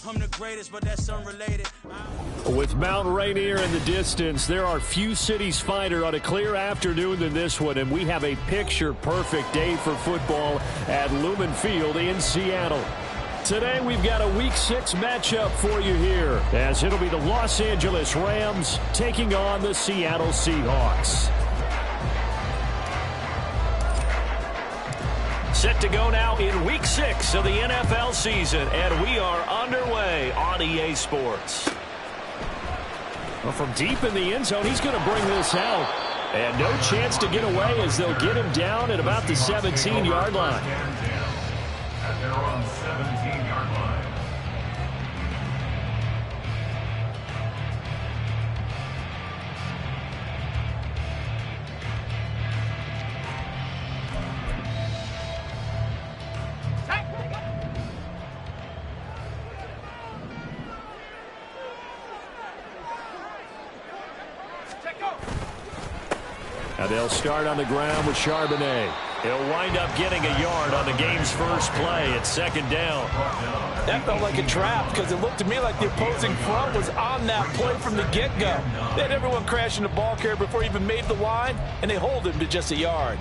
I'm the greatest, but that's unrelated. With Mount Rainier in the distance, there are few cities finer on a clear afternoon than this one, and we have a picture-perfect day for football at Lumen Field in Seattle. Today, we've got a Week 6 matchup for you here, as it'll be the Los Angeles Rams taking on the Seattle Seahawks. Set to go now in Week 6 of the NFL season, and we are underway on EA Sports. Well, from deep in the end zone, he's going to bring this out. And no chance to get away as they'll get him down at about the 17-yard line. At their own 17-yard line. Now they'll start on the ground with Charbonnet. He'll wind up getting a yard on the game's first play at second down. That felt like a trap because it looked to me like the opposing front was on that play from the get-go. They had everyone crashing the ball carrier before he even made the line, and they hold him to just a yard.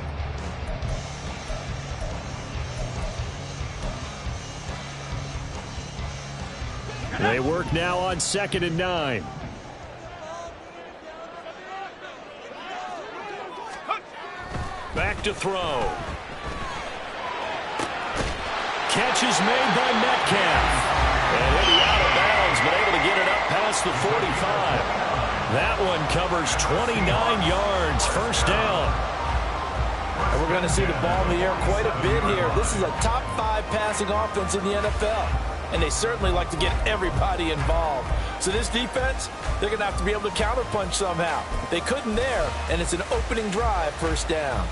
They work now on 2nd and 9. Back to throw. Catch is made by Metcalf. And he'll be out of bounds, but able to get it up past the 45. That one covers 29 yards, first down. And we're going to see the ball in the air quite a bit here. This is a top 5 passing offense in the NFL. And they certainly like to get everybody involved. So this defense, they're going to have to be able to counterpunch somehow. They couldn't there, and it's an opening drive, first down.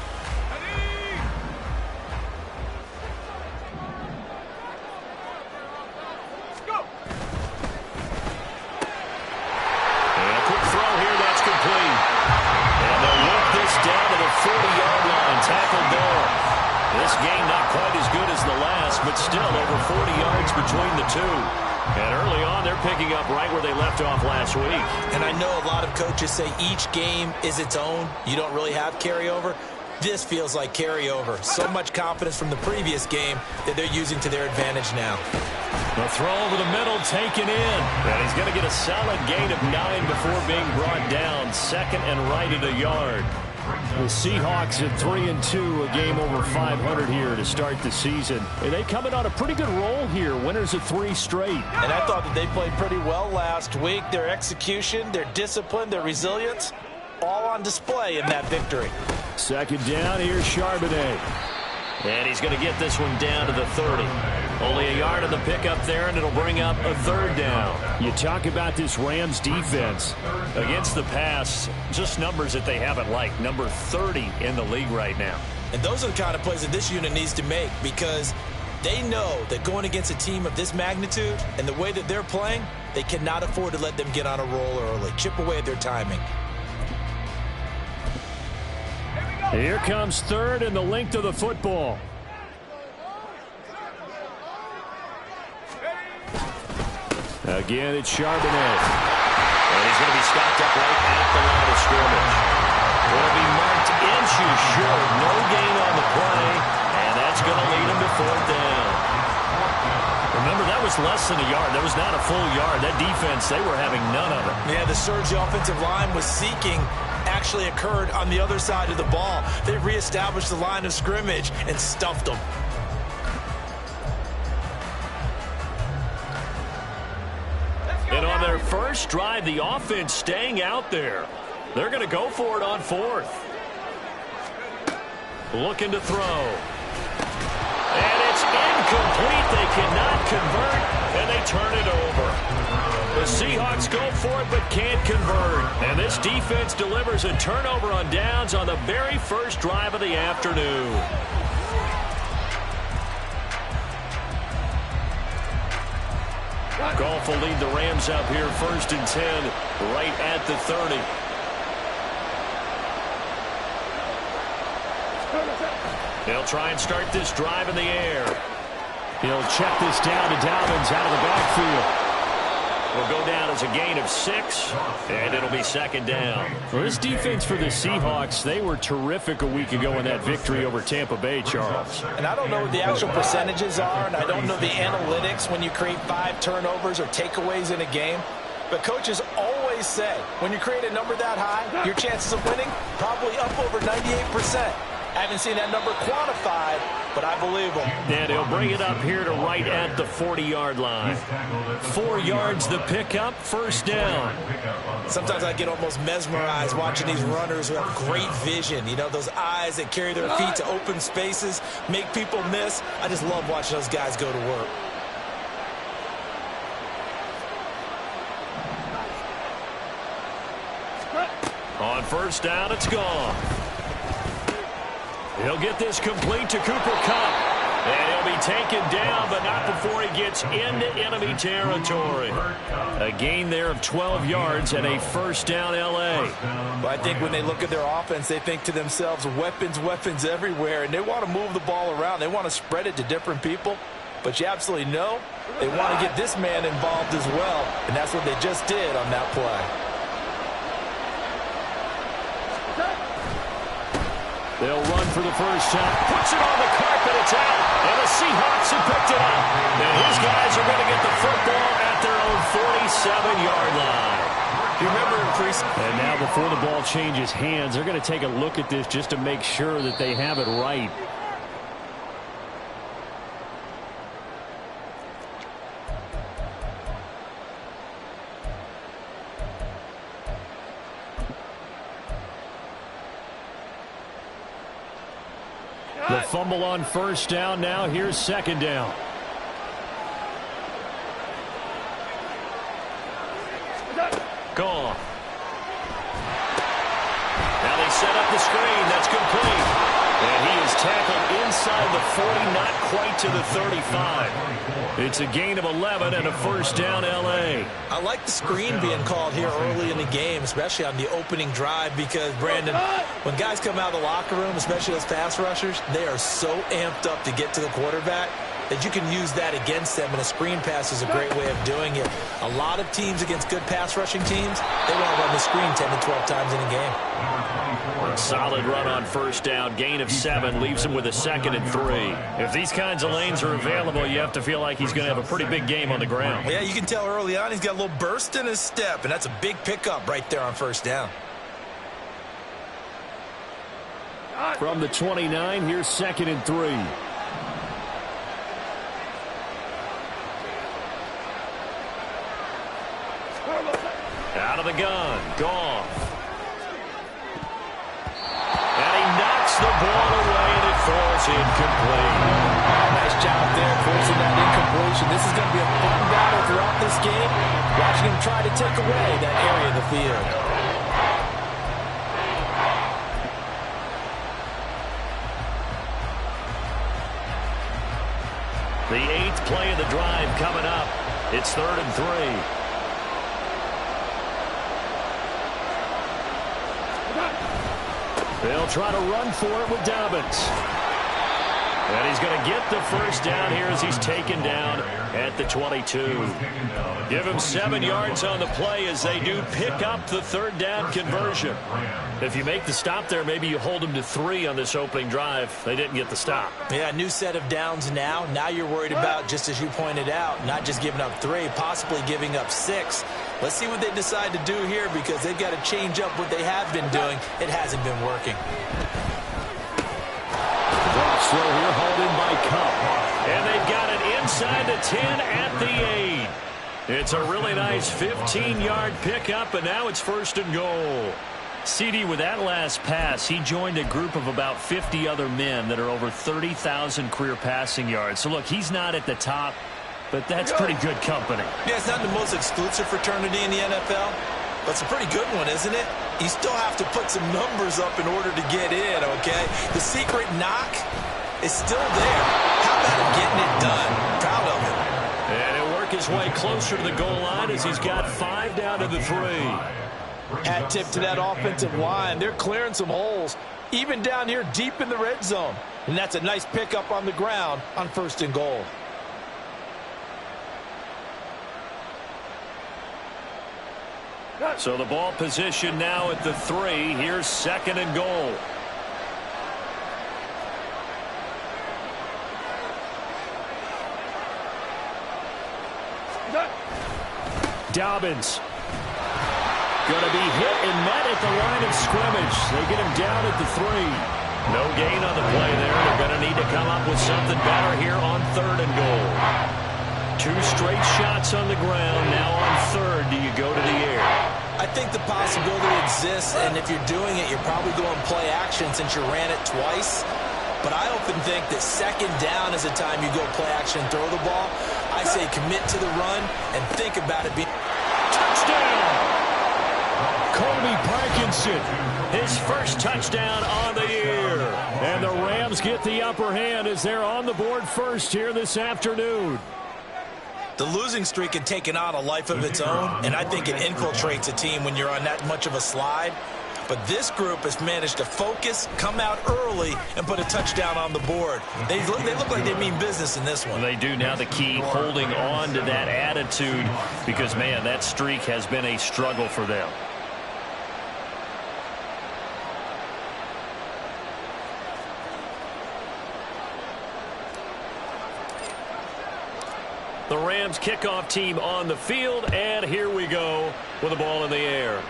But still over 40 yards between the two. And early on, they're picking up right where they left off last week. And I know a lot of coaches say each game is its own. You don't really have carryover. This feels like carryover. So much confidence from the previous game that they're using to their advantage now. The throw over the middle taken in. And he's going to get a solid gain of 9 before being brought down. Second and right at a yard. The Seahawks at 3-2, a game over 500 here to start the season. And they coming on a pretty good roll here, winners of 3 straight. And I thought that they played pretty well last week. Their execution, their discipline, their resilience, all on display in that victory. Second down, here's Charbonnet. And he's going to get this one down to the 30. Only a yard on the pickup there, and it'll bring up a third down. You talk about this Rams defense against the pass, just numbers that they haven't liked. Number 30 in the league right now. And those are the kind of plays that this unit needs to make because they know that going against a team of this magnitude and the way that they're playing, they cannot afford to let them get on a roll early. Chip away at their timing. Here comes third and the length of the football. Again, it's Charbonnet. And he's going to be stopped up right at the line of scrimmage. Will be marked inches short. No gain on the play. And that's going to lead him to fourth down. Remember, that was less than a yard. That was not a full yard. That defense, they were having none of it. Yeah, the surge the offensive line was seeking actually occurred on the other side of the ball. They reestablished the line of scrimmage and stuffed them. And on their first drive, the offense staying out there. They're going to go for it on fourth. Looking to throw. And it's incomplete. They cannot convert, and they turn it over. The Seahawks go for it but can't convert. And this defense delivers a turnover on downs on the very first drive of the afternoon. Goff will lead the Rams up here first and 10 right at the 30. They'll try and start this drive in the air. He'll check this down to Dobbins out of the backfield. Will go down as a gain of 6, and it'll be second down. Well, this defense for the Seahawks, they were terrific a week ago in that victory over Tampa Bay, Charles. And I don't know what the actual percentages are, and I don't know the analytics when you create 5 turnovers or takeaways in a game. But coaches always say, when you create a number that high, your chances of winning probably up over 98%. I haven't seen that number quantified, but I believe him. And he'll bring it up here to right at the 40-yard line. 4 yards the pickup, first down. Sometimes I get almost mesmerized watching these runners who have great vision. You know, those eyes that carry their feet to open spaces, make people miss. I just love watching those guys go to work. On first down, it's gone. He'll get this complete to Cooper Kupp. And he'll be taken down, but not before he gets into enemy territory. A gain there of 12 yards and a first down L.A. Well, I think when they look at their offense, they think to themselves, weapons, weapons everywhere. And they want to move the ball around. They want to spread it to different people. But you absolutely know they want to get this man involved as well. And that's what they just did on that play. They'll run for the first time. Puts it on the carpet. It's out. And the Seahawks have picked it up. And his guys are going to get the football at their own 47-yard line. You remember him, Priest? And now before the ball changes hands, they're going to take a look at this just to make sure that they have it right. The fumble on first down. Now here's second down. Gone. Now they set up the screen. That's complete. And he is tackled inside the 40, not quite to the 35. It's a gain of 11 and a first down L.A. I like the screen being called here early in the game, especially on the opening drive, because, Brandon, when guys come out of the locker room, especially those pass rushers, they are so amped up to get to the quarterback that you can use that against them, and a screen pass is a great way of doing it. A lot of teams against good pass rushing teams, they want to run the screen 10 to 12 times in a game. A solid run on first down. Gain of 7 leaves him with a 2nd and 3. If these kinds of lanes are available, you have to feel like he's going to have a pretty big game on the ground. Yeah, you can tell early on he's got a little burst in his step, and that's a big pickup right there on first down. From the 29, here's 2nd and 3. Out of the gun, Goff. And he knocks the ball away, and it falls incomplete. Nice job there forcing that incompletion. This is going to be a fun battle throughout this game, watching him try to take away that area of the field. The 8th play of the drive coming up. It's 3rd and 3. They'll try to run for it with Dobbins. And he's going to get the first down here as he's taken down at the 22. Give him 7 yards on the play as they do pick up the 3rd down conversion. If you make the stop there, maybe you hold them to 3 on this opening drive. They didn't get the stop. Yeah, new set of downs now. Now you're worried about, just as you pointed out, not just giving up 3, possibly giving up 6. Let's see what they decide to do here, because they've got to change up what they have been doing. It hasn't been working. Drop throw here, hauled in by Kupp. And they've got it inside the 10 at the 8. It's a really nice 15-yard pickup, and now it's 1st and goal. CD, with that last pass, he joined a group of about 50 other men that are over 30,000 career passing yards. So, look, he's not at the top, but that's pretty good company. Yeah, it's not the most exclusive fraternity in the NFL, but it's a pretty good one, isn't it? You still have to put some numbers up in order to get in, okay? The secret knock is still there. How about him getting it done? Proud of him. And he'll work his way closer to the goal line as he's got 5 down to the 3. Hat tip to that offensive line. They're clearing some holes, even down here deep in the red zone. And that's a nice pickup on the ground on 1st and goal. So the ball position now at the 3. Here's 2nd and goal. Dobbins. Going to be hit and met at the line of scrimmage. They get him down at the 3. No gain on the play there. They're going to need to come up with something better here on 3rd and goal. 2 straight shots on the ground. Now on 3rd, do you go to the air? I think the possibility exists, and if you're doing it, you're probably going play action since you ran it twice. But I often think that 2nd down is the time you go play action and throw the ball. I say commit to the run and think about it being... Touchdown! Colby Parkinson, his first touchdown on the year. And the Rams get the upper hand as they're on the board first here this afternoon. The losing streak had taken on a life of its own, and I think it infiltrates a team when you're on that much of a slide. But this group has managed to focus, come out early, and put a touchdown on the board. They look like they mean business in this one. They do. Now the key, holding on to that attitude, because, man, that streak has been a struggle for them. The Rams kickoff team on the field, and here we go with the ball in the air.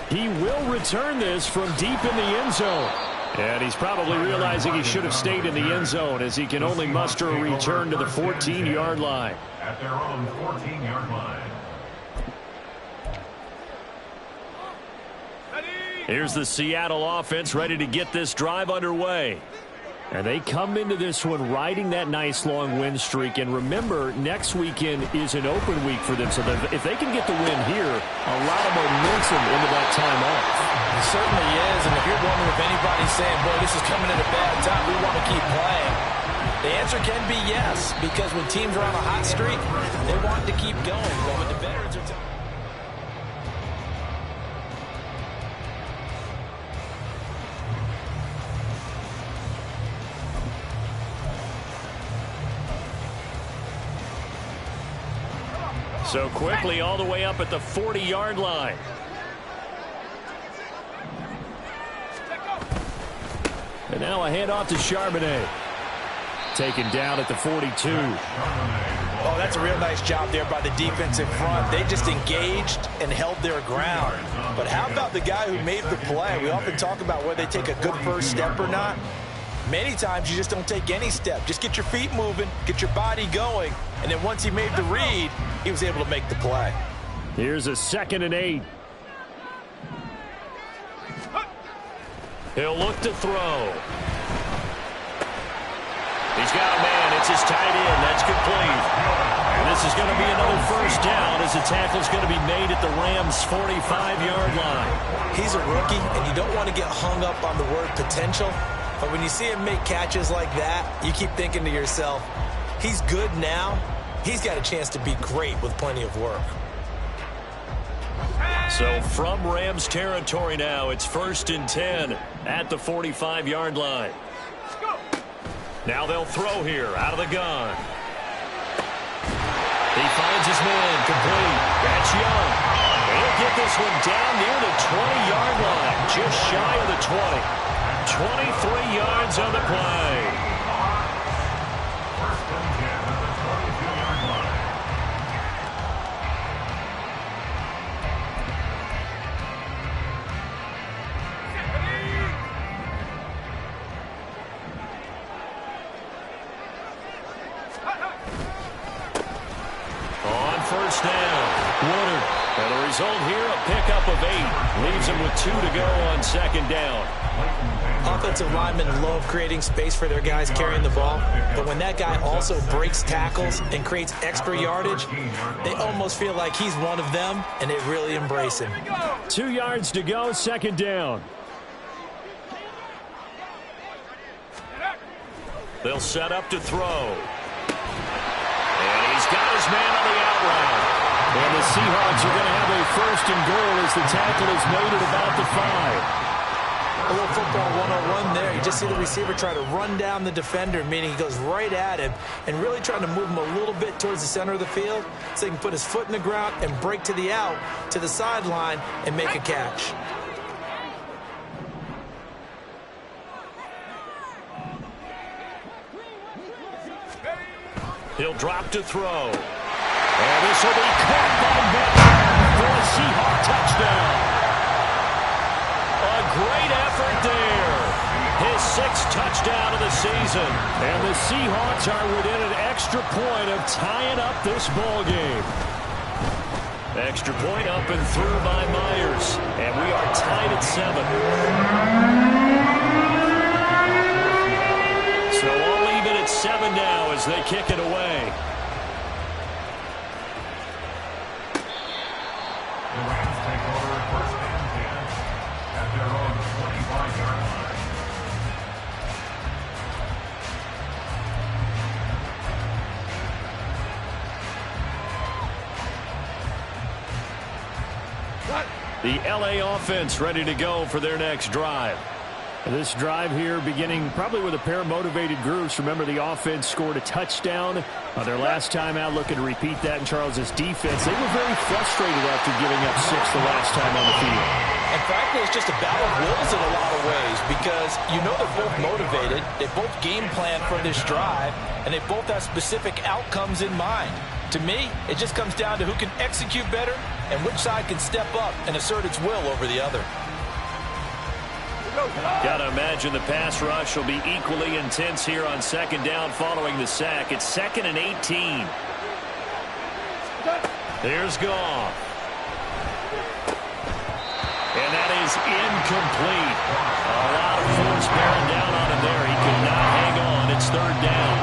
He will return this from deep in the end zone. And he's probably realizing he should have stayed in the end zone as he can only muster a return to the 14-yard line. At their own 14-yard line. Here's the Seattle offense ready to get this drive underway. And they come into this one riding that nice long win streak. And remember, next weekend is an open week for them. So if they can get the win here, a lot of momentum into that time off. It certainly is. And if you're wondering if anybody's saying, boy, this is coming at a bad time, we want to keep playing, the answer can be yes. Because when teams are on a hot streak, they want to keep going. But when the veterans are... So quickly all the way up at the 40-yard line. And now a handoff to Charbonnet. Taken down at the 42. Oh, that's a real nice job there by the defensive front. They just engaged and held their ground. But how about the guy who made the play? We often talk about whether they take a good first step or not. Many times you just don't take any step. Just get your feet moving, get your body going, and then once he made the read, he was able to make the play. Here's a 2nd and 8. He'll look to throw. He's got a man. It's his tight end. That's complete. And this is going to be another first down as the tackle's going to be made at the Rams' 45-yard line. He's a rookie, and you don't want to get hung up on the word potential. But when you see him make catches like that, you keep thinking to yourself, he's good now. He's got a chance to be great with plenty of work. So from Rams territory now, it's 1st and 10 at the 45-yard line. Now they'll throw here out of the gun. He finds his man complete. That's Young. He'll get this one down near the 20-yard line, just shy of the 20. 23 yards on the play. First and 10 at the 22-yard line. On first down, Woodard. And the result here, a pickup of 8. Leaves him with 2 to go on 2nd down. Offensive linemen love creating space for their guys carrying the ball, but when that guy also breaks tackles and creates extra yardage, they almost feel like he's one of them, and they really embrace him. 2 yards to go, 2nd down. They'll set up to throw. And he's got his man on the out route. And the Seahawks are going to have a 1st and goal as the tackle is made at about the 5. A little football 101 there. You just see the receiver try to run down the defender, meaning he goes right at him and really trying to move him a little bit towards the center of the field so he can put his foot in the ground and break to the out, to the sideline, and make a catch. He'll drop to throw. And this will be caught by Madden for a Seahawk touchdown. A great effort there. His 6th touchdown of the season. And the Seahawks are within an extra point of tying up this ball game. Extra point up and through by Myers. And we are tied at 7. So all even at 7 now as they kick it away. The Rams take over at first and 10 at their own 25-yard line. The LA offense ready to go for their next drive. This drive here beginning probably with a pair of motivated groups. Remember, the offense scored a touchdown on their last time out. Looking to repeat that in Charles's defense. They were very frustrated after giving up 6 the last time on the field. In fact, it's just a battle of wills in a lot of ways because you know they're both motivated. They both game plan for this drive, and they both have specific outcomes in mind. To me, it just comes down to who can execute better and which side can step up and assert its will over the other. Got to imagine the pass rush will be equally intense here on 2nd down following the sack. It's 2nd and 18. There's Goff. And that is incomplete. A lot of force bearing down on him there. He could not hang on. It's 3rd down.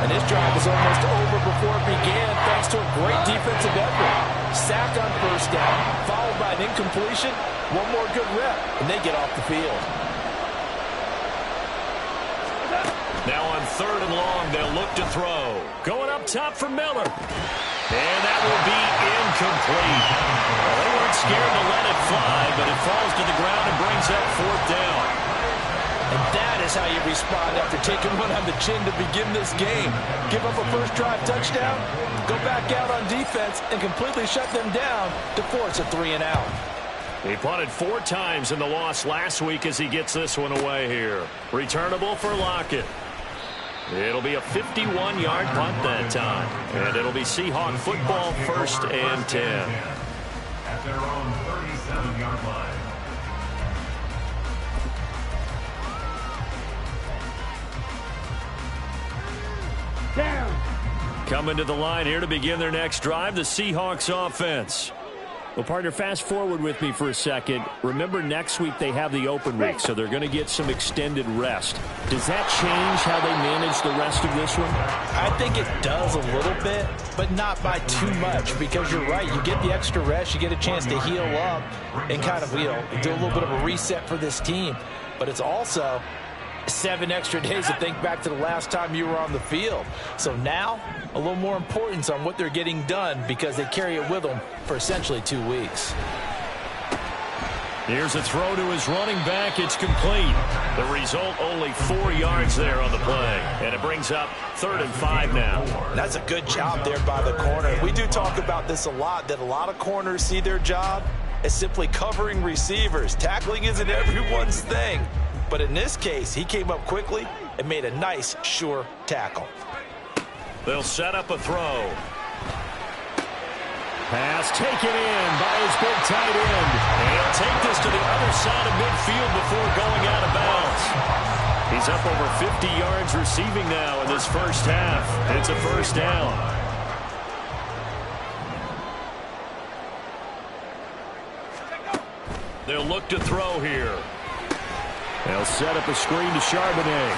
And this drive was almost over before it began thanks to a great defensive effort. Sack on 1st down, followed by an incompletion. One more good rep, and they get off the field. Now on 3rd and long, they'll look to throw. Going up top for Miller. And that will be incomplete. Well, they weren't scared to let it fly, but it falls to the ground and brings up 4th down. And that is how you respond after taking one on the chin to begin this game. Give up a first drive touchdown, go back out on defense, and completely shut them down to force a 3-and-out. He punted 4 times in the loss last week as he gets this one away here. Returnable for Lockett. It'll be a 51-yard punt that time. And it'll be Seahawk football 1st and 10. At their own 37-yard line. Coming to the line here to begin their next drive, the Seahawks offense. Well, partner, fast forward with me for a second. Remember, next week they have the open week, so they're going to get some extended rest. Does that change how they manage the rest of this one? I think it does a little bit, but not by too much, because you're right. You get the extra rest, you get a chance to heal up and kind of, do a little bit of a reset for this team. But it's also 7 extra days to think back to the last time you were on the field. So now, a little more importance on what they're getting done because they carry it with them for essentially 2 weeks. Here's a throw to his running back. It's complete. The result, only 4 yards there on the play. And it brings up 3rd and 5 now. That's a good job there by the corner. We do talk about this a lot, that a lot of corners see their job as simply covering receivers. Tackling isn't everyone's thing. But in this case, he came up quickly and made a nice, sure tackle. They'll set up a throw. Pass taken in by his big tight end. And he'll take this to the other side of midfield before going out of bounds. He's up over 50 yards receiving now in this first half. It's a 1st down. They'll look to throw here. They'll set up a screen to Charbonnet.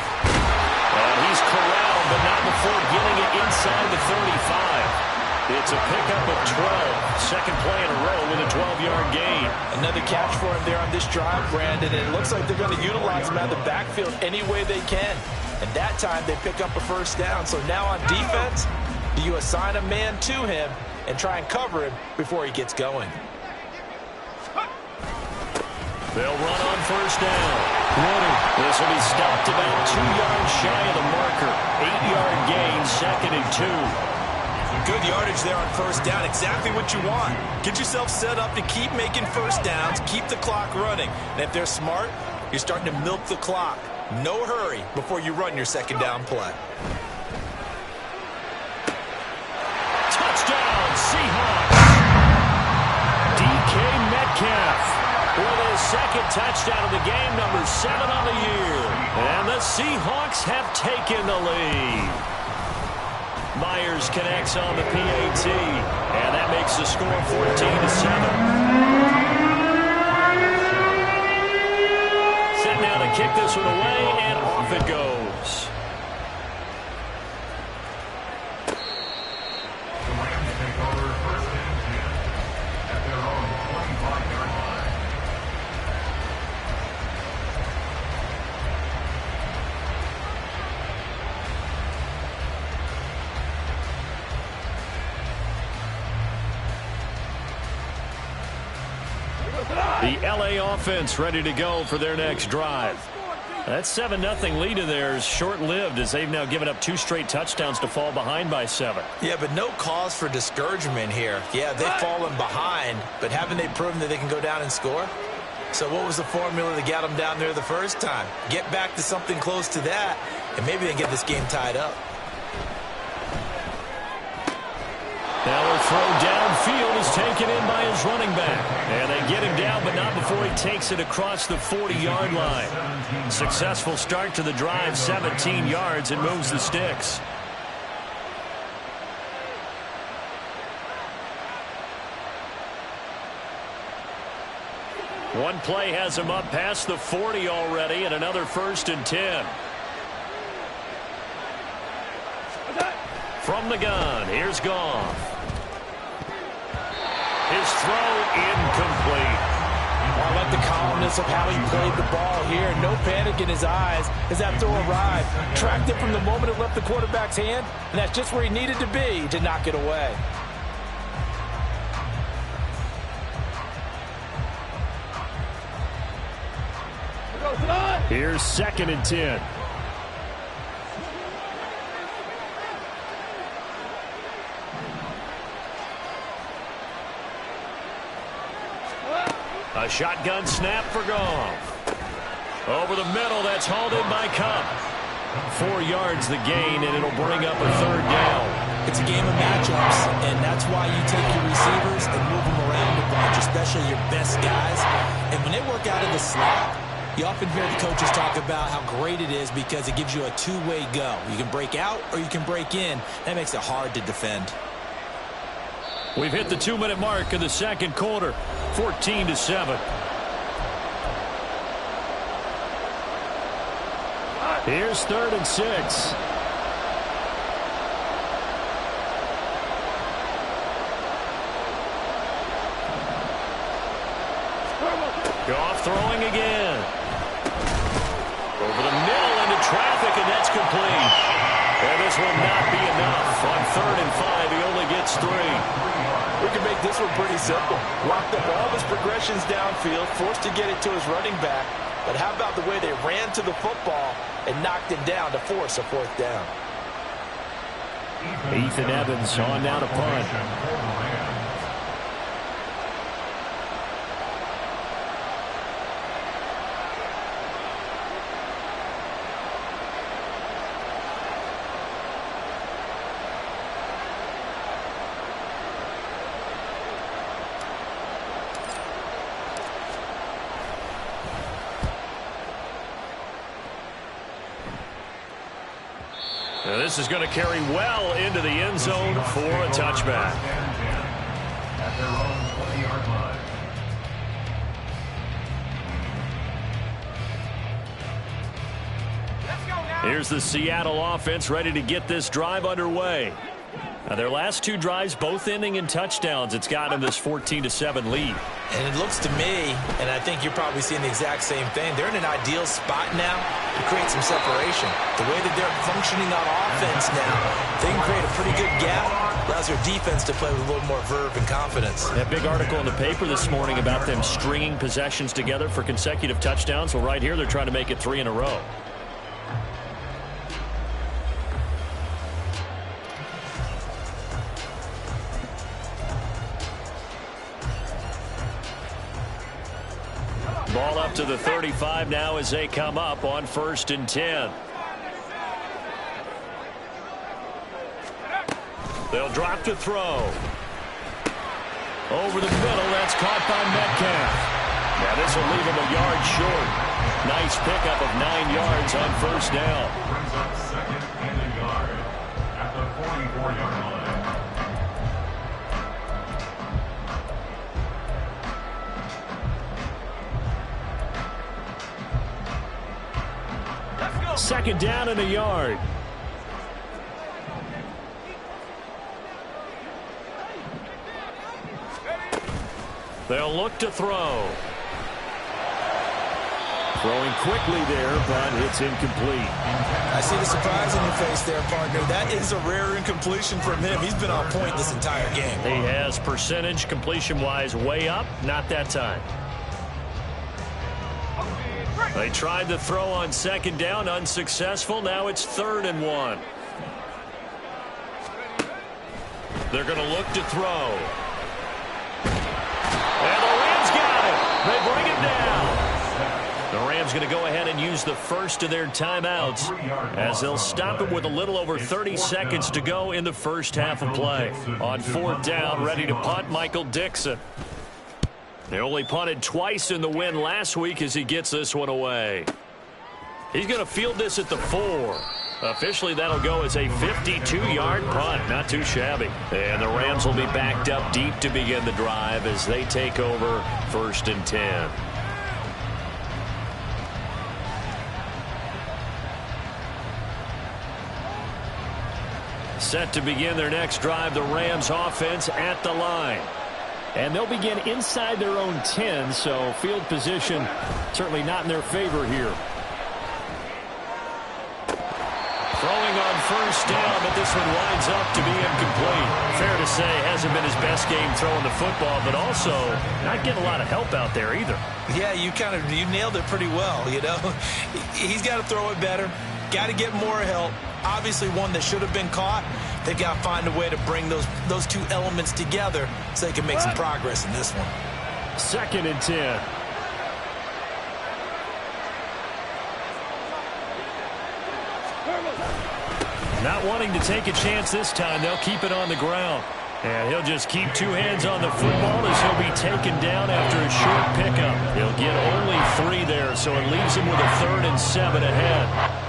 And he's corralled, but not before getting it inside the 35. It's a pickup of 12. Second play in a row with a 12-yard gain. Another catch for him there on this drive, Brandon. And it looks like they're going to utilize him out of the backfield any way they can. And that time they pick up a 1st down. So now on defense, you assign a man to him and try and cover him before he gets going. They'll run on first down. This will be stopped about 2 yards shy of the marker. 8-yard gain, 2nd and 2. Good yardage there on first down. Exactly what you want. Get yourself set up to keep making first downs, keep the clock running. And if they're smart, you're starting to milk the clock. No hurry before you run your second down play. Touchdown, Seahawks. DK Metcalf with his second touchdown of the game, number 7 on the year. And the Seahawks have taken the lead. Myers connects on the PAT, and that makes the score 14-7. Set now to kick this one away, and off it goes. The Rams take over first and 10 at their own 25-yard line. The LA offense ready to go for their next drive. That 7-0 lead of theirs short-lived as they've now given up 2 straight touchdowns to fall behind by 7. Yeah, but no cause for discouragement here. Yeah, they've fallen behind, but haven't they proven that they can go down and score? So what was the formula that got them down there the first time? Get back to something close to that, and maybe they get this game tied up. Now a throw downfield is taken in by his running back. And they get him down, but not before he takes it across the 40-yard line. Successful start to the drive, 17 yards, and moves the sticks. One play has him up past the 40 already, and another 1st and 10. From the gun, here's Goff. His throw incomplete. I like the calmness of how he played the ball here. No panic in his eyes as that throw arrived. Tracked it from the moment it left the quarterback's hand, and that's just where he needed to be to knock it away. Here's 2nd and 10. A shotgun snap for Goff. Over the middle, that's hauled in by Cup. 4 yards the gain, and it'll bring up a 3rd down. It's a game of matchups, and that's why you take your receivers and move them around a bunch, especially your best guys. And when they work out of the slot, you often hear the coaches talk about how great it is because it gives you a two-way go. You can break out or you can break in. That makes it hard to defend. We've hit the 2-minute mark of the second quarter, 14-7. Here's 3rd and 6. Goff throwing again. Over the middle into traffic, and that's complete. And this will not be enough. On 3rd and 5, he only gets 3. We can make this one pretty simple. Locked up all of his progressions downfield, forced to get it to his running back. But how about the way they ran to the football and knocked him down to force a 4th down? Ethan Evans on now to punt. Now this is going to carry well into the end zone for a touchback. At their own 20-yard line. Here's the Seattle offense ready to get this drive underway. Now their last 2 drives both ending in touchdowns. It's got them this 14-7 lead. And it looks to me, and I think you're probably seeing the exact same thing, they're in an ideal spot now to create some separation. The way that they're functioning on offense now, they can create a pretty good gap. allows your defense to play with a little more verve and confidence. That big article in the paper this morning about them stringing possessions together for consecutive touchdowns. Well, right here, they're trying to make it 3 in a row. Ball up to the 35 now as they come up on 1st and 10. They'll drop to throw. Over the middle, that's caught by Metcalf. Now this will leave him a yard short. Nice pickup of 9 yards on 1st down. Brings up 2nd and a yard at the 44-yard line. Second down and a yard. They'll look to throw. Throwing quickly there, but it's incomplete. I see the surprise in your face there, partner. That is a rare incompletion from him. He's been on point this entire game. He has percentage completion-wise way up. Not that time. They tried to throw on 2nd down, unsuccessful. Now it's 3rd and 1. They're going to look to throw. And the Rams got it. They bring it down. The Rams going to go ahead and use the first of their timeouts as they'll stop it with a little over 30 seconds to go in the first half of play. On 4th down, ready to punt, Michael Dixon. They only punted twice in the win last week as he gets this one away. He's going to field this at the 4. Officially, that'll go as a 52-yard punt. Not too shabby. And the Rams will be backed up deep to begin the drive as they take over 1st and 10. Set to begin their next drive, the Rams offense at the line. And they'll begin inside their own 10, so field position certainly not in their favor here. Throwing on 1st down, but this one winds up to be incomplete. Fair to say, hasn't been his best game throwing the football, but also not getting a lot of help out there either. Yeah, you nailed it pretty well, you know. He's got to throw it better, got to get more help. Obviously one that should have been caught. They got to find a way to bring those two elements together so they can make some progress in this one. 2nd and 10. Not wanting to take a chance this time, they'll keep it on the ground. And he'll just keep 2 hands on the football as he'll be taken down after a short pickup. He'll get only 3 there, so it leaves him with a 3rd and 7 ahead.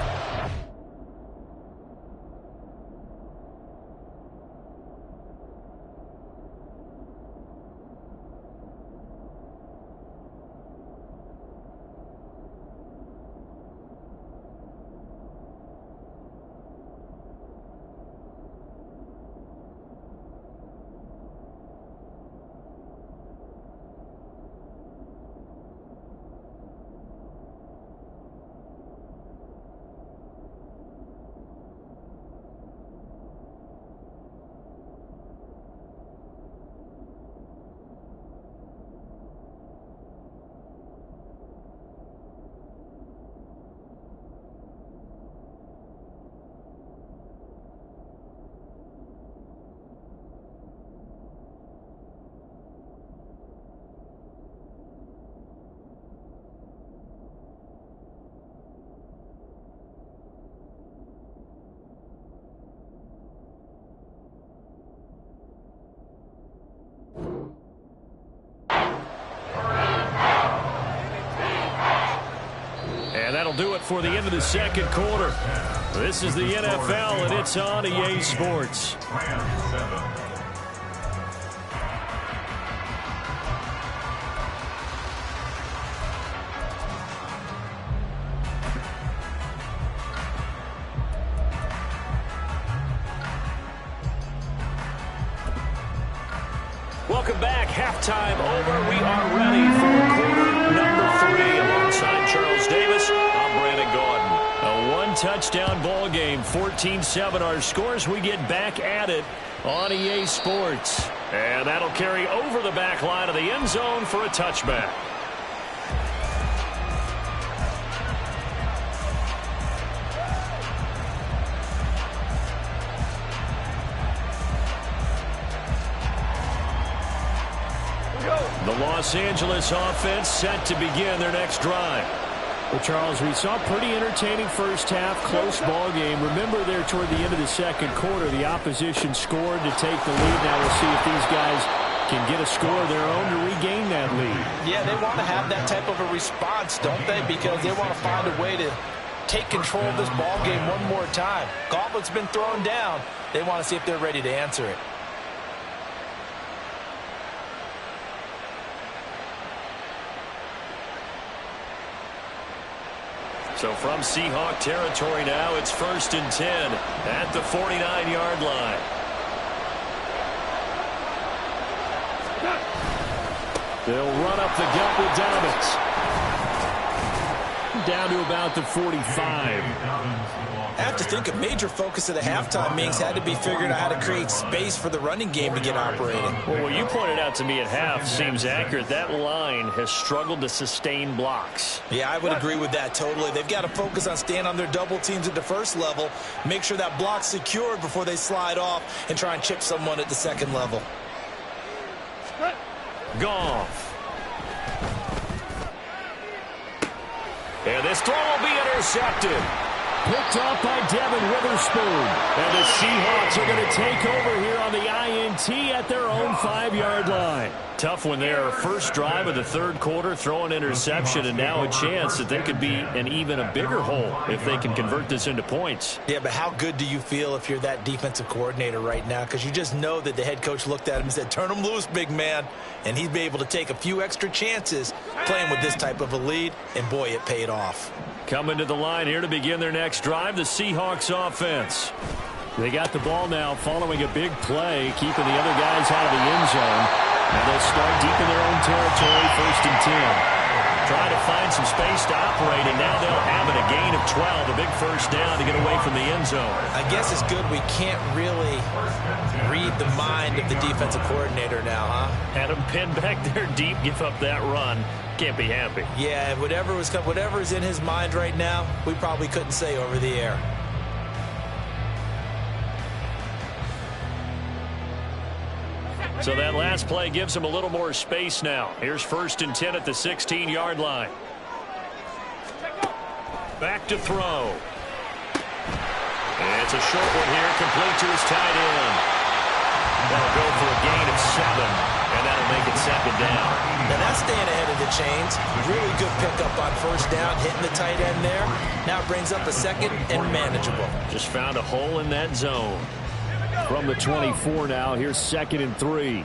That'll do it for the end of the 2nd quarter. This is the NFL, and it's on EA Sports. Welcome back. Halftime over. We are ready for quarter number 3 alongside Charles Davis. I'm Brandon Gordon. A touchdown ball game. 14-7 our scores. We get back at it on EA Sports. And that'll carry over the back line of the end zone for a touchback. The Los Angeles offense set to begin their next drive. Well, Charles, we saw a pretty entertaining first half, close ball game. Remember there toward the end of the second quarter, the opposition scored to take the lead. Now we'll see if these guys can get a score of their own to regain that lead. Yeah, they want to have that type of a response, don't they? Because they want to find a way to take control of this ball game one more time. Gauntlet's been thrown down. They want to see if they're ready to answer it. So from Seahawk territory now, it's 1st and 10 at the 49-yard line. They'll run up the gut with Dobbins. Down to about the 45. I have to think a major focus of the halftime meetings had to be figuring out how to create space for the running game to get operating. Well, what you pointed out to me at half seems accurate. That line has struggled to sustain blocks. Yeah, I would agree with that totally. They've got to focus on staying on their double teams at the first level, make sure that block's secured before they slide off and try and chip someone at the second level. Goff. And this throw will be intercepted. Picked off by Devin Witherspoon. And the Seahawks are going to take over here on the INT at their own 5-yard line. Tough one there. First drive of the third quarter, throw an interception, and now a chance that they could be in even a bigger hole if they can convert this into points. Yeah, but how good do you feel if you're that defensive coordinator right now? Because you just know that the head coach looked at him and said, turn him loose, big man. And he'd be able to take a few extra chances playing with this type of a lead, and boy, it paid off. Coming to the line here to begin their next drive, the Seahawks offense. They got the ball now following a big play, keeping the other guys out of the end zone. And they'll start deep in their own territory, 1st and 10. Trying to find some space to operate, and now they'll have it. A gain of 12, a big first down to get away from the end zone. I guess it's good we can't really read the mind of the defensive coordinator now, huh? Had him pinned back there deep, give up that run. Can't be happy. Yeah, whatever's in his mind right now, we probably couldn't say over the air. So that last play gives him a little more space now. Here's 1st and 10 at the 16-yard line. Back to throw. And it's a short one here, complete to his tight end. That'll go for a gain of 7, and that'll make it 2nd down. Now that's staying ahead of the chains. Really good pickup on first down, hitting the tight end there. Now it brings up a 2nd and manageable. Just found a hole in that zone. From the 24 now, here's 2nd and 3.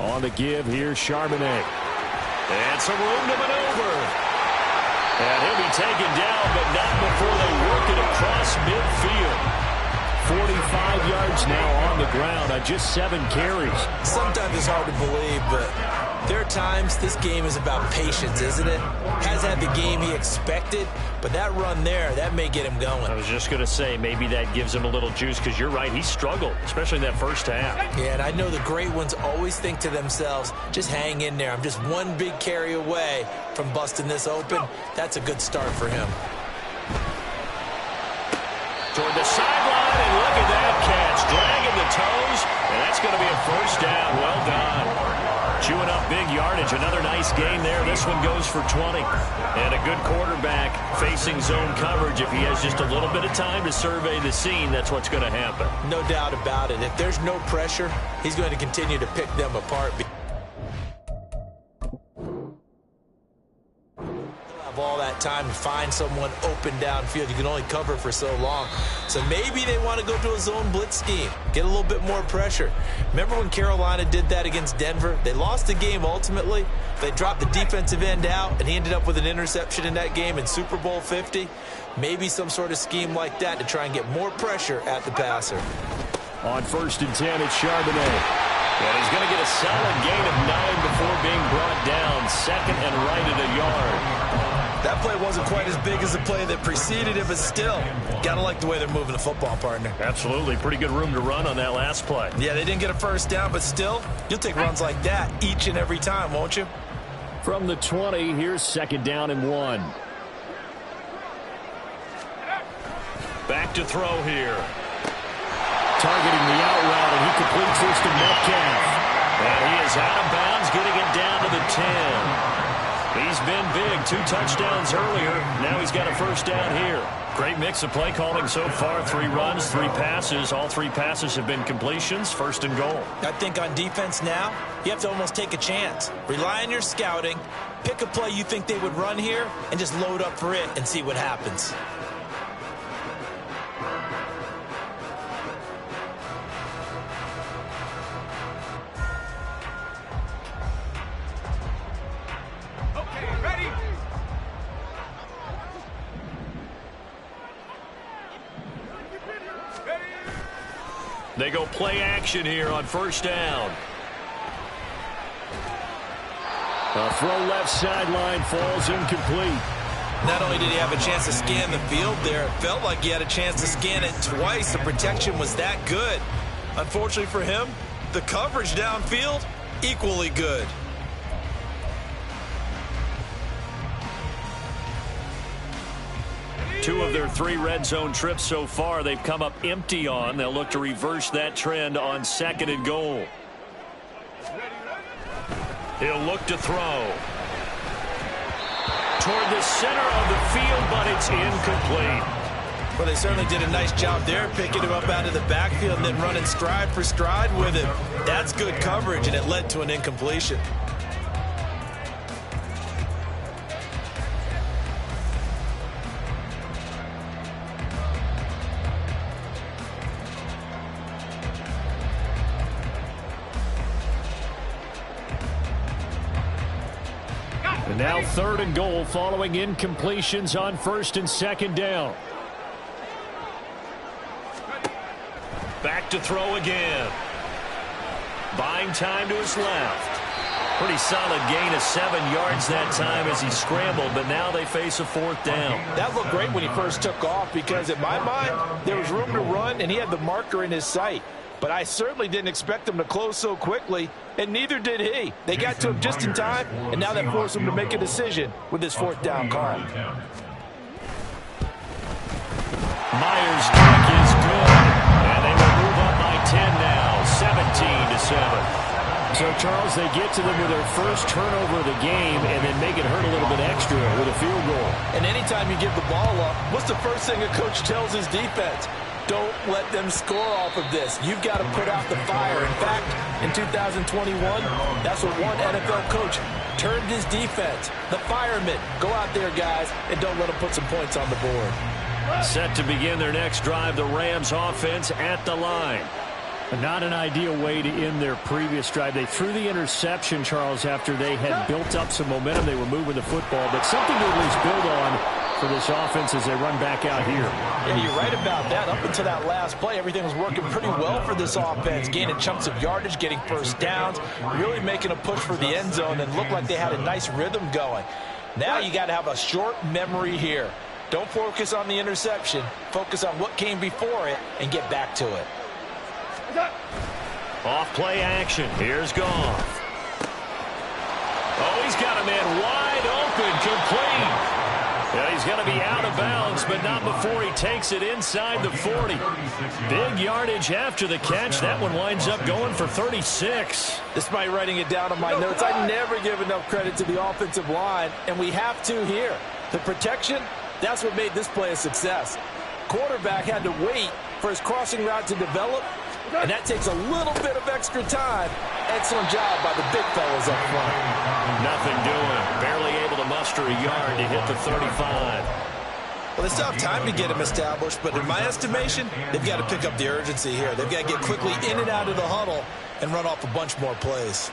On the give, here's Charbonnet. And some room to maneuver. And he'll be taken down, but not before they work it across midfield. 45 yards now on the ground on just 7 carries. Sometimes it's hard to believe, but there are times this game is about patience, isn't it? Has had the game he expected, but that run there, that may get him going. I was just going to say, maybe that gives him a little juice, because you're right, he struggled, especially in that first half. Yeah, and I know the great ones always think to themselves, just hang in there. I'm just one big carry away from busting this open. That's a good start for him. Toward the sideline, and look at that catch. Dragging the toes, and that's going to be a first down. Well done. Chewing up big yardage. Another nice gain there. This one goes for 20. And a good quarterback facing zone coverage. If he has just a little bit of time to survey the scene, that's what's going to happen. No doubt about it. If there's no pressure, he's going to continue to pick them apart. All that time to find someone open downfield. You can only cover for so long. So maybe they want to go to a zone blitz scheme, get a little bit more pressure. Remember when Carolina did that against Denver? They lost the game ultimately. They dropped the defensive end out, and he ended up with an interception in that game in Super Bowl 50. Maybe some sort of scheme like that to try and get more pressure at the passer. On 1st and 10, it's Charbonnet. And he's going to get a solid gain of 9 before being brought down. Second and right at a yard. That play wasn't quite as big as the play that preceded it, but still, got to like the way they're moving the football, partner. Absolutely. Pretty good room to run on that last play. Yeah, they didn't get a first down, but still, you'll take runs like that each and every time, won't you? From the 20, here's second down and 1. Back to throw here. Targeting the out route, and he completes this to Metcalf. And he is out of bounds, getting it down to the 10. He's been big. 2 touchdowns earlier. Now he's got a first down here. Great mix of play calling so far. 3 runs, 3 passes. All 3 passes have been completions. First and goal. I think on defense now, you have to almost take a chance. Rely on your scouting. Pick a play you think they would run here, and just load up for it and see what happens. They go play action here on first down. A throw left sideline falls incomplete. Not only did he have a chance to scan the field there, it felt like he had a chance to scan it twice. The protection was that good. Unfortunately for him, the coverage downfield, equally good. Two of their 3 red zone trips so far, they've come up empty on. They'll look to reverse that trend on second and goal. He'll look to throw. Toward the center of the field, but it's incomplete. Well, they certainly did a nice job there, picking him up out of the backfield and then running stride for stride with him. That's good coverage, and it led to an incompletion. And now third and goal following incompletions on first and second down. Back to throw again. Buying time to his left. Pretty solid gain of 7 yards that time as he scrambled, but now they face a 4th down. That looked great when he first took off because, in my mind, there was room to run and he had the marker in his sight. But I certainly didn't expect him to close so quickly, and neither did he. They got to him just in time, and now that forced him to make a decision with his 4th down call. Myers' kick is good, and they will move up by 10 now, 17-7. So, Charles, they get to them with their first turnover of the game and then make it hurt a little bit extra with a field goal. And anytime you give the ball up, what's the first thing a coach tells his defense? Don't let them score off of this. You've got to put out the fire. In fact, in 2021, that's what one NFL coach termed his defense. The firemen. Go out there, guys, and don't let them put some points on the board. Set to begin their next drive, the Rams offense at the line. Not an ideal way to end their previous drive. They threw the interception, Charles, after they had built up some momentum. They were moving the football, but something to at least build on for this offense as they run back out here. Yeah, you're right about that. Up until that last play, everything was working pretty well for this offense, gaining chunks of yardage, getting first downs, really making a push for the end zone, and looked like they had a nice rhythm going. Now you got to have a short memory here. Don't focus on the interception. Focus on what came before it and get back to it. Off play action. Here's Goff. Oh, he's got a man wide open, complete. Yeah, he's going to be out of bounds, but not before he takes it inside the 40. Big yardage after the catch. That one winds up going for 36. Despite writing it down on my notes, I never give enough credit to the offensive line, and we have to here. The protection, that's what made this play a success. Quarterback had to wait for his crossing route to develop, and that takes a little bit of extra time. Excellent job by the big fellas up front. Nothing doing. Barely able to muster a yard to hit the 35. Well, they still have time to get him established, but in my estimation, they've got to pick up the urgency here. They've got to get quickly in and out of the huddle and run off a bunch more plays.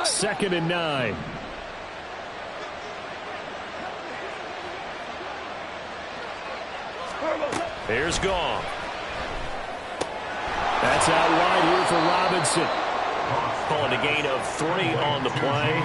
Second and 9. Here's Goff. That's out wide here for Robinson. Calling a gain of 3 on the play.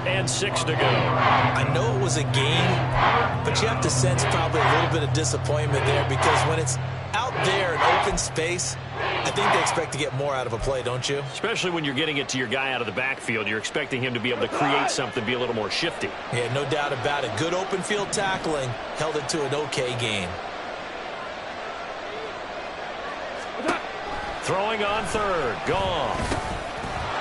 And 6 to go. I know it was a game, but you have to sense probably a little bit of disappointment there because when it's out there in open space, I think they expect to get more out of a play, don't you? Especially when you're getting it to your guy out of the backfield. You're expecting him to be able to create something, be a little more shifty. Yeah, no doubt about it. Good open field tackling held it to an okay game. Throwing on 3rd. Goff.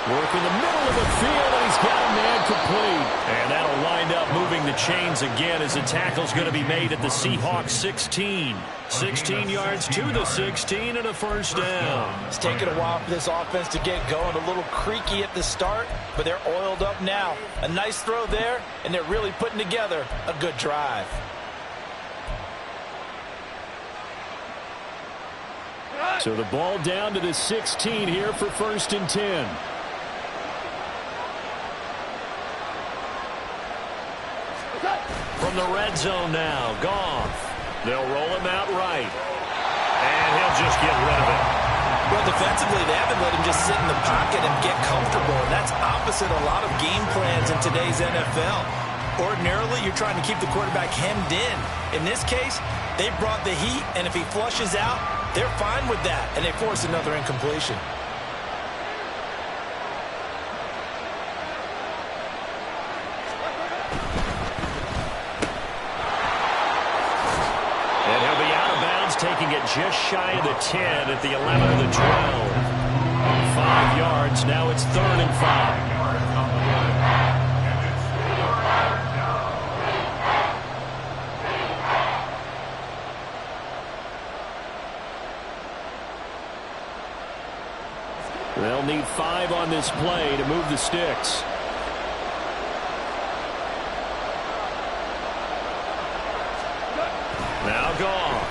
Work in the middle of the field, and he's got a man complete. And that'll wind up moving the chains again as the tackle's going to be made at the Seahawks 16. 16 yards to the 16 and a first down. It's taken a while for this offense to get going. A little creaky at the start, but they're oiled up now. A nice throw there, and they're really putting together a good drive. So the ball down to the 16 here for 1st and 10. From the red zone now, Goff. They'll roll him out right. And he'll just get rid of it. Well, defensively, they haven't let him just sit in the pocket and get comfortable. And that's opposite a lot of game plans in today's NFL. Ordinarily, you're trying to keep the quarterback hemmed in. In this case, they brought the heat, and if he flushes out, they're fine with that, and they force another incompletion. And he'll be out of bounds, taking it just shy of the 10 at the 11 of the 12. 5 yards, now it's 3rd and 5. They'll need 5 on this play to move the sticks. Now Goff.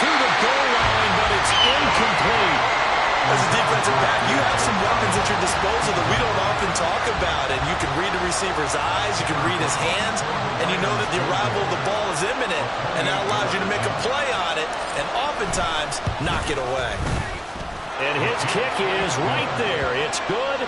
To the goal line, but it's incomplete. As a defensive back, you have some weapons at your disposal that we don't often talk about. And you can read the receiver's eyes, you can read his hands, and you know that the arrival of the ball is imminent. And that allows you to make a play on it and oftentimes knock it away. And his kick is right there. It's good.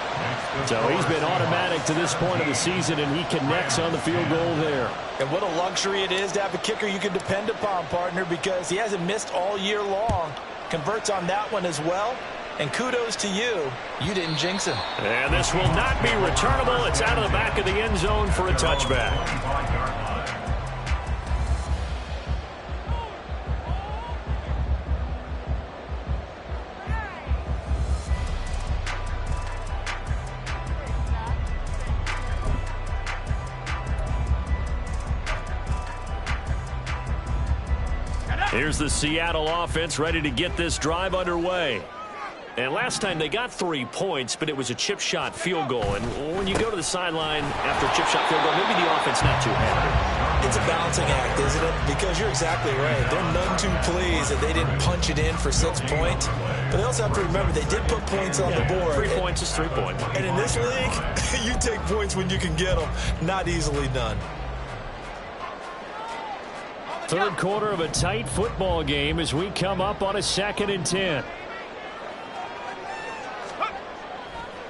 So he's been automatic to this point of the season, and he connects on the field goal there. And what a luxury it is to have a kicker you can depend upon, partner, because he hasn't missed all year long. Converts on that one as well. And kudos to you. You didn't jinx him. And this will not be returnable. It's out of the back of the end zone for a touchback. Here's the Seattle offense ready to get this drive underway. And last time they got 3 points, but it was a chip shot field goal. And when you go to the sideline after a chip shot field goal, maybe the offense not too happy. It's a balancing act, isn't it? Because you're exactly right. They're none too pleased that they didn't punch it in for 6 points. But they also have to remember they did put points on the board. 3 points is 3 points. And in this league, you take points when you can get them. Not easily done. Third quarter of a tight football game as we come up on a 2nd and 10.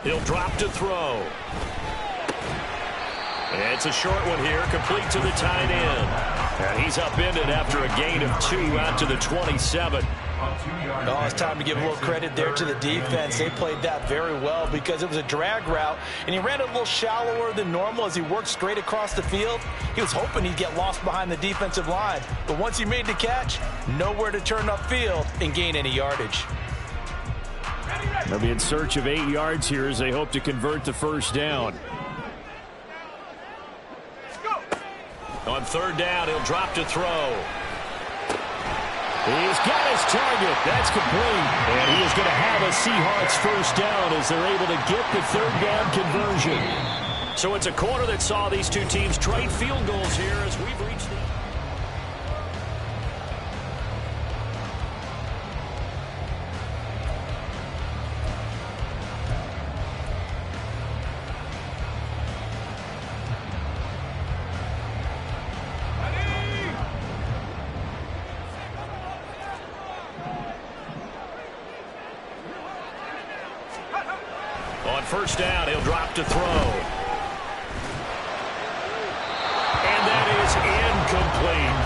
He'll drop to throw. It's a short one here, complete to the tight end. And he's upended after a gain of 2 out to the 27. Oh, it's time to give a little credit there to the defense. They played that very well because it was a drag route, and he ran it a little shallower than normal as he worked straight across the field. He was hoping he'd get lost behind the defensive line, but once he made the catch, nowhere to turn upfield and gain any yardage. They'll be in search of 8 yards here as they hope to convert the first down. On 3rd down, he'll drop to throw. He's got his target. That's complete. And he is going to have a Seahawks first down as they're able to get the 3rd down conversion. So it's a quarter that saw these two teams trade field goals here as we've reached the... On 1st down, he'll drop to throw. And that is incomplete.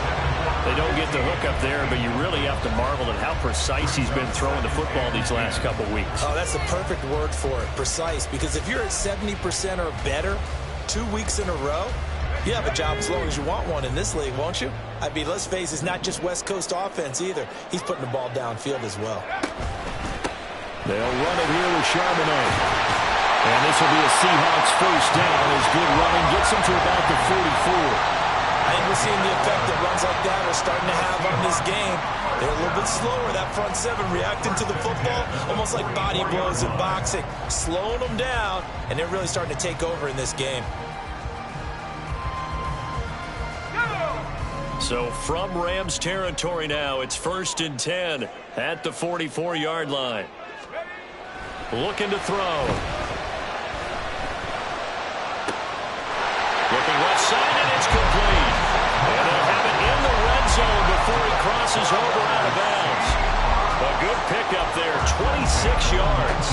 They don't get the hook up there, but you really have to marvel at how precise he's been throwing the football these last couple weeks. Oh, that's the perfect word for it, precise, because if you're at 70% or better 2 weeks in a row, you have a job as long as you want one in this league, won't you? I mean, let's face it, it's not just West Coast offense either. He's putting the ball downfield as well. They'll run it here with Charbonnet. And this will be a Seahawks first down as good running gets them to about the 44. I think we're seeing the effect that runs like that are starting to have on this game. They're a little bit slower, that front 7, reacting to the football, almost like body blows in boxing, slowing them down, and they're really starting to take over in this game. So from Rams territory now, it's 1st and 10 at the 44-yard line. Looking to throw. Looking left side, and it's complete. And they'll have it in the red zone before he crosses over out of bounds. A good pickup there, 26 yards.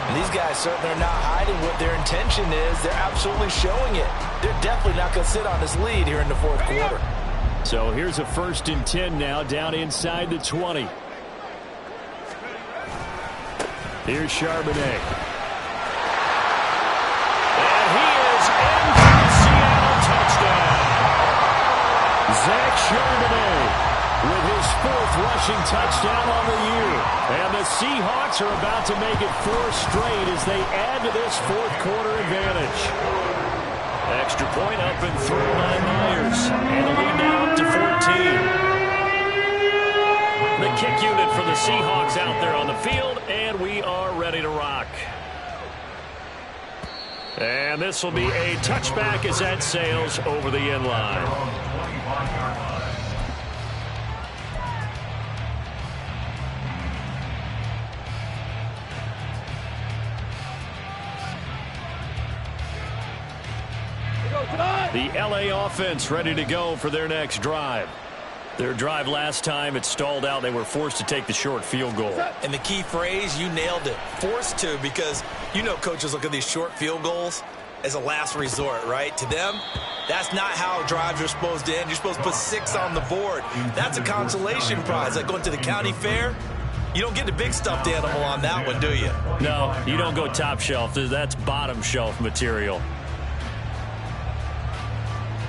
And these guys certainly are not hiding what their intention is. They're absolutely showing it. They're definitely not going to sit on this lead here in the 4th quarter. So here's a 1st and 10 now, down inside the 20. Here's Charbonnet. And he is in for the Seattle touchdown. Zach Charbonnet with his 4th rushing touchdown on the year. And the Seahawks are about to make it 4 straight as they add to this 4th quarter advantage. Extra point up and through by Myers. And the lead now up to 14. The kick unit for the Seahawks out there on the field, and we are ready to rock. And this will be a touchback as that sails over the end line. The LA offense ready to go for their next drive. Their drive last time, it stalled out. They were forced to take the short field goal. And the key phrase, you nailed it, forced to, because you know coaches look at these short field goals as a last resort, right? To them, that's not how drives are supposed to end. You're supposed to put 6 on the board. That's a consolation prize, like going to the county fair. You don't get the big stuffed animal on that one, do you? No, you don't go top shelf. That's bottom shelf material.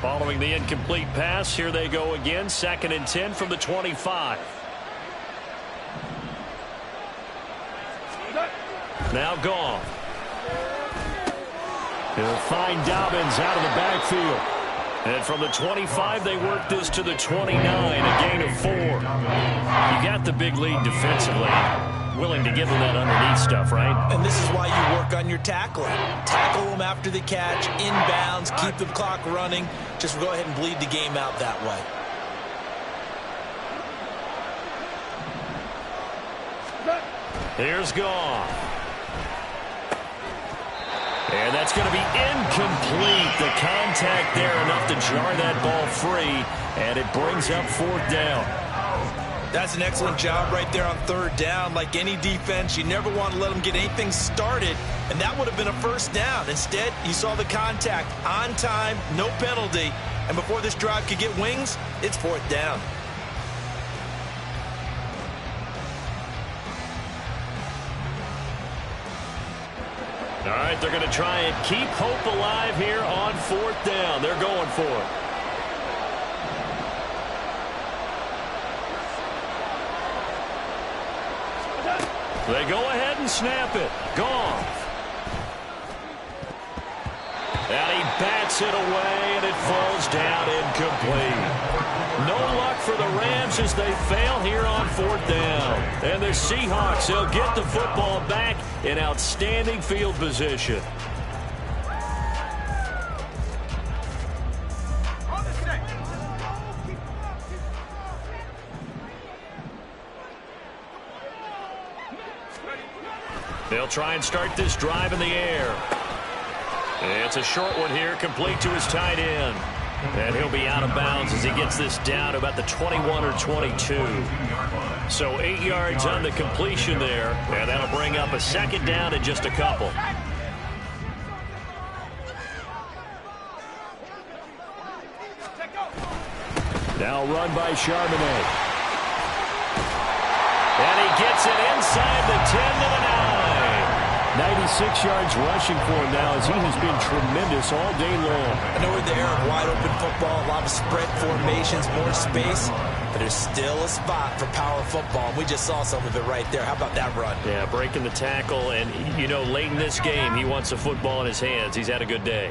Following the incomplete pass, here they go again. 2nd and 10 from the 25. Now gone. He'll find Dobbins out of the backfield. And from the 25, they work this to the 29, a gain of 4. You got the big lead defensively. Willing to give them that underneath stuff, right? And this is why you work on your tackling. Tackle them after the catch, inbounds, keep the clock running. Just go ahead and bleed the game out that way. Here's Goff. And that's going to be incomplete. The contact there enough to jar that ball free, and it brings up 4th down. That's an excellent job right there on 3rd down. Like any defense, you never want to let them get anything started, and that would have been a 1st down. Instead, you saw the contact on time, no penalty, and before this drive could get wings, it's 4th down. All right, they're going to try and keep hope alive here on 4th down. They're going for it. They go ahead and snap it. Goff. And he bats it away, and it falls down incomplete. No luck for the Rams as they fail here on 4th down. And the Seahawks, they'll get the football back in outstanding field position. They'll try and start this drive in the air. It's a short one here, complete to his tight end. And he'll be out of bounds as he gets this down to about the 21 or 22. So 8 yards on the completion there, and that'll bring up a 2nd down in just a couple. Now run by Charbonnet. And he gets it inside the 10 to the 9. 96 yards rushing for him now as he has been tremendous all day long. I know we're in the era of wide-open football, a lot of spread formations, more space, but there's still a spot for power football. We just saw some of it right there. How about that run? Yeah, breaking the tackle, and, you know, late in this game, he wants the football in his hands. He's had a good day.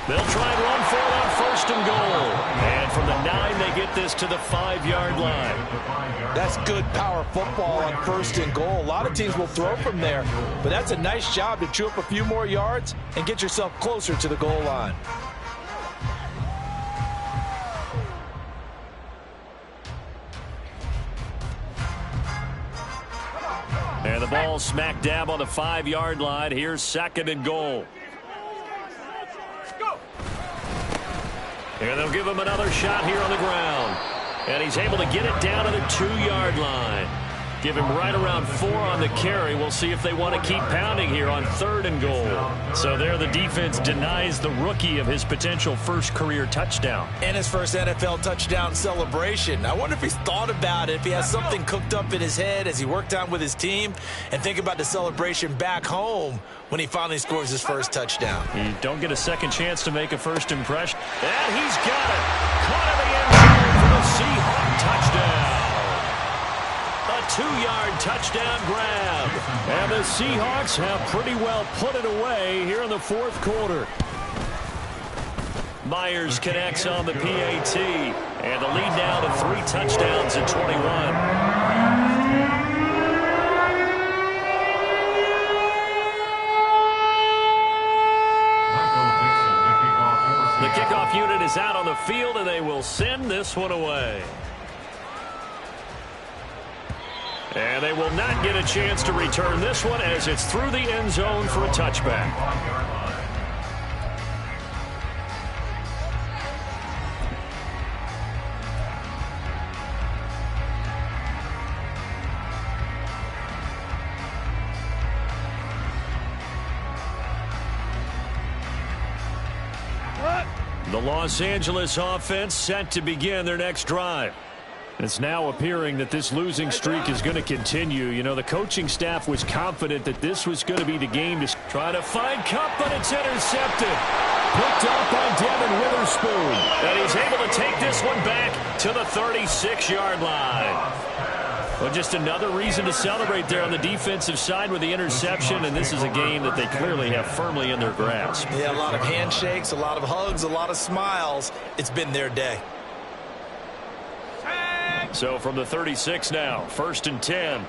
They'll try and run for it on 1st and goal. And from the 9, they get this to the 5-yard line. That's good power football on 1st and goal. A lot of teams will throw from there, but that's a nice job to chew up a few more yards and get yourself closer to the goal line. And the ball smack dab on the 5-yard line. Here's 2nd and goal. And they'll give him another shot here on the ground. And he's able to get it down to the 2-yard line. Give him right around 4 on the carry. We'll see if they want to keep pounding here on 3rd and goal. So there the defense denies the rookie of his potential first career touchdown. And his first NFL touchdown celebration. I wonder if he's thought about it, if he has something cooked up in his head as he worked out with his team, and think about the celebration back home when he finally scores his first touchdown. You don't get a second chance to make a first impression. And he's got it. Caught in the end zone for the Seahawks touchdown. A 2-yard touchdown grab. And the Seahawks have pretty well put it away here in the 4th quarter. Myers connects on the PAT. And the lead now to 3 touchdowns at 21. The kickoff unit is out on the field, and they will send this one away. And they will not get a chance to return this one as it's through the end zone for a touchback. The The Los Angeles offense set to begin their next drive. It's now appearing that this losing streak is going to continue. You know, the coaching staff was confident that this was going to be the game to try to find Cup, but it's intercepted. Picked up by Devin Witherspoon. And he's able to take this one back to the 36-yard line. Well, just another reason to celebrate there on the defensive side with the interception, and this is a game that they clearly have firmly in their grasp. Yeah, a lot of handshakes, a lot of hugs, a lot of smiles. It's been their day. So from the 36 now, 1st and 10.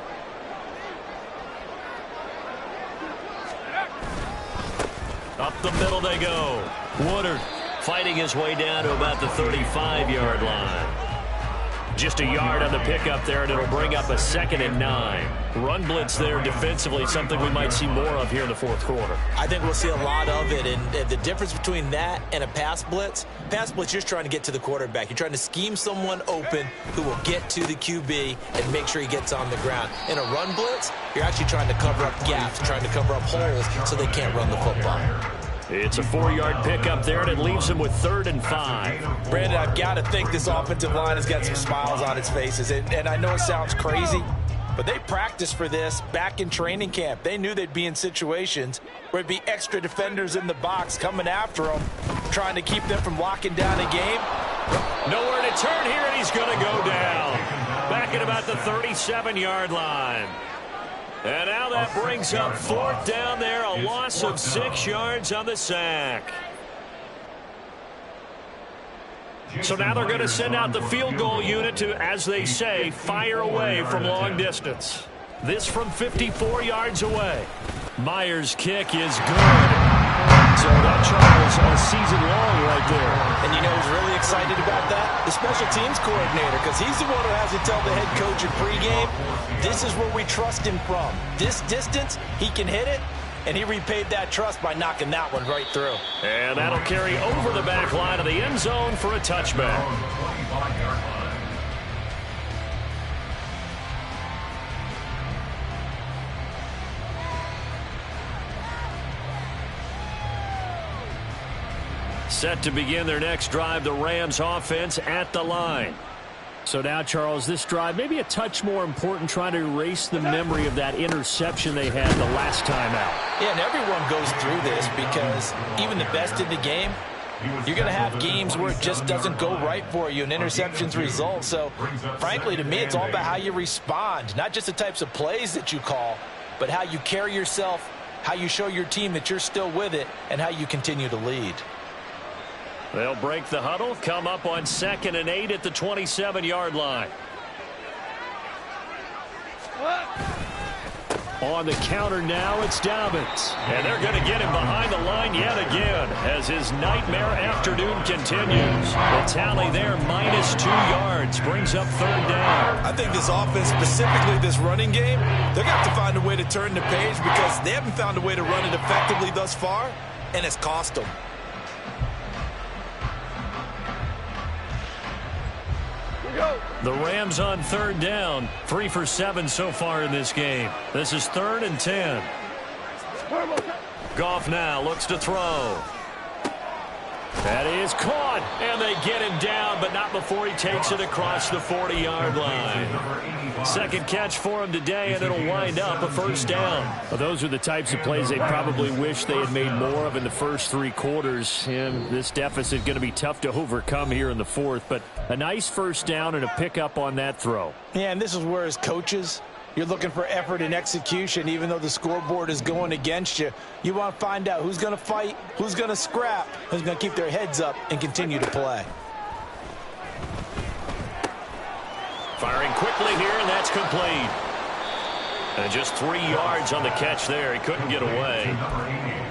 Up the middle they go. Woodard fighting his way down to about the 35-yard line. Just a yard on the pickup there, and it'll bring up a 2nd and 9. Run blitz there defensively, something we might see more of here in the 4th quarter. I think we'll see a lot of it, and the difference between that and a pass blitz, you're just trying to get to the quarterback. You're trying to scheme someone open who will get to the QB and make sure he gets on the ground. In a run blitz, you're actually trying to cover up gaps, trying to cover up holes so they can't run the football. It's a 4-yard pickup there, and it leaves them with 3rd and 5. Brandon, I've got to think this offensive line has got some smiles on its faces. And I know it sounds crazy, but they practiced for this back in training camp. They knew they'd be in situations where it'd be extra defenders in the box coming after them, trying to keep them from locking down a game. Nowhere to turn here, and he's going to go down. Back at about the 37-yard line. And now that brings up 4th down there, a loss of 6 yards on the sack. So now they're going to send out the field goal unit to, as they say, fire away from long distance. This from 54 yards away. Myers' kick is good. So that Charles a season long right there. And you know who's really excited about that? The special teams coordinator, because he's the one who has to tell the head coach in pregame, this is where we trust him from. This distance, he can hit it, and he repaid that trust by knocking that one right through. And that'll carry over the back line of the end zone for a touchback. Set to begin their next drive, the Rams offense at the line. So now, Charles, this drive maybe a touch more important, trying to erase the memory of that interception they had the last time out. Yeah, and everyone goes through this because even the best in the game, you're going to have games where it just doesn't go right for you and interceptions result. So, frankly, to me, it's all about how you respond, not just the types of plays that you call, but how you carry yourself, how you show your team that you're still with it, and how you continue to lead. They'll break the huddle, come up on 2nd and 8 at the 27-yard line. On the counter now, it's Dobbins. And they're going to get him behind the line yet again as his nightmare afternoon continues. The tally there, -2 yards, brings up 3rd down. I think this offense, specifically this running game, they're going to have to find a way to turn the page because they haven't found a way to run it effectively thus far, and it's cost them. The Rams on 3rd down, 3 for 7 so far in this game. This is 3rd and 10. Goff now looks to throw. That is caught, and they get him down, but not before he takes it across the 40-yard line. 2nd catch for him today, and it'll wind up a 1st down. Well, those are the types of plays they probably wish they had made more of in the first 3 quarters. And this deficit going to be tough to overcome here in the 4th. But a nice 1st down and a pickup on that throw. Yeah, and this is where as coaches, you're looking for effort and execution, even though the scoreboard is going against you. You want to find out who's going to fight, who's going to scrap, who's going to keep their heads up and continue to play. Firing quickly here, and that's complete. And just 3 yards on the catch there. He couldn't get away.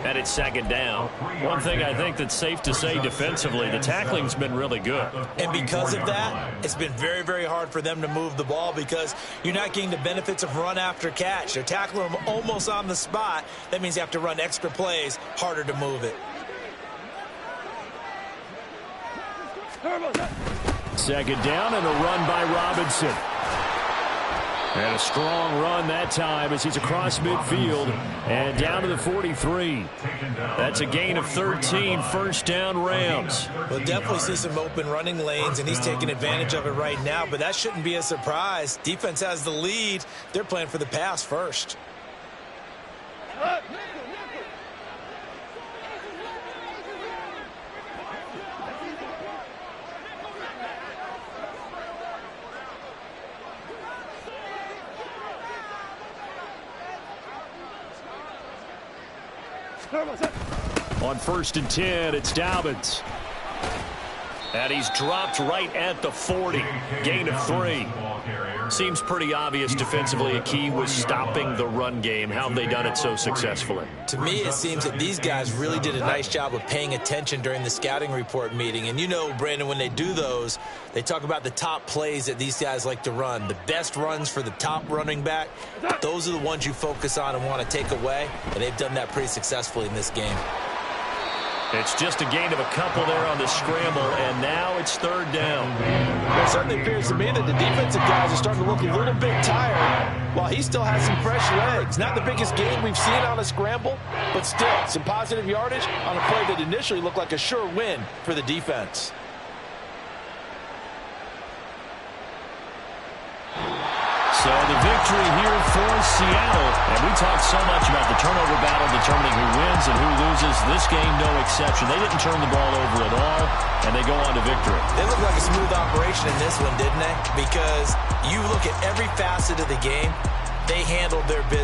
And it's 2nd down. One thing I think that's safe to say defensively, the tackling's been really good. And because of that, it's been very, very hard for them to move the ball because you're not getting the benefits of run after catch. They're tackling them almost on the spot. That means you have to run extra plays, harder to move it. 2nd down and a run by Robinson. And a strong run that time as he's across midfield and down to the 43. That's a gain of 13, first down Rams. We'll definitely see some open running lanes, and he's taking advantage of it right now, but that shouldn't be a surprise. Defense has the lead. They're playing for the pass first. On 1st and 10, it's Dobbins. And he's dropped right at the 40. Gain of 3. Seems pretty obvious defensively a key was stopping the run game. How have they done it so successfully? To me, it seems that these guys really did a nice job of paying attention during the scouting report meeting. And you know, Brandon, when they do those, they talk about the top plays that these guys like to run. The best runs for the top running back, those are the ones you focus on and want to take away. And they've done that pretty successfully in this game. It's just a gain of a couple there on the scramble, and now it's 3rd down. It certainly appears to me that the defensive guys are starting to look a little bit tired while he still has some fresh legs. Not the biggest gain we've seen on a scramble, but still some positive yardage on a play that initially looked like a sure win for the defense. So the victory here for Seattle. And we talked so much about the turnover battle determining who wins and who loses. This game, no exception. They didn't turn the ball over at all, and they go on to victory. They looked like a smooth operation in this one, didn't they? Because you look at every facet of the game, they handled their business.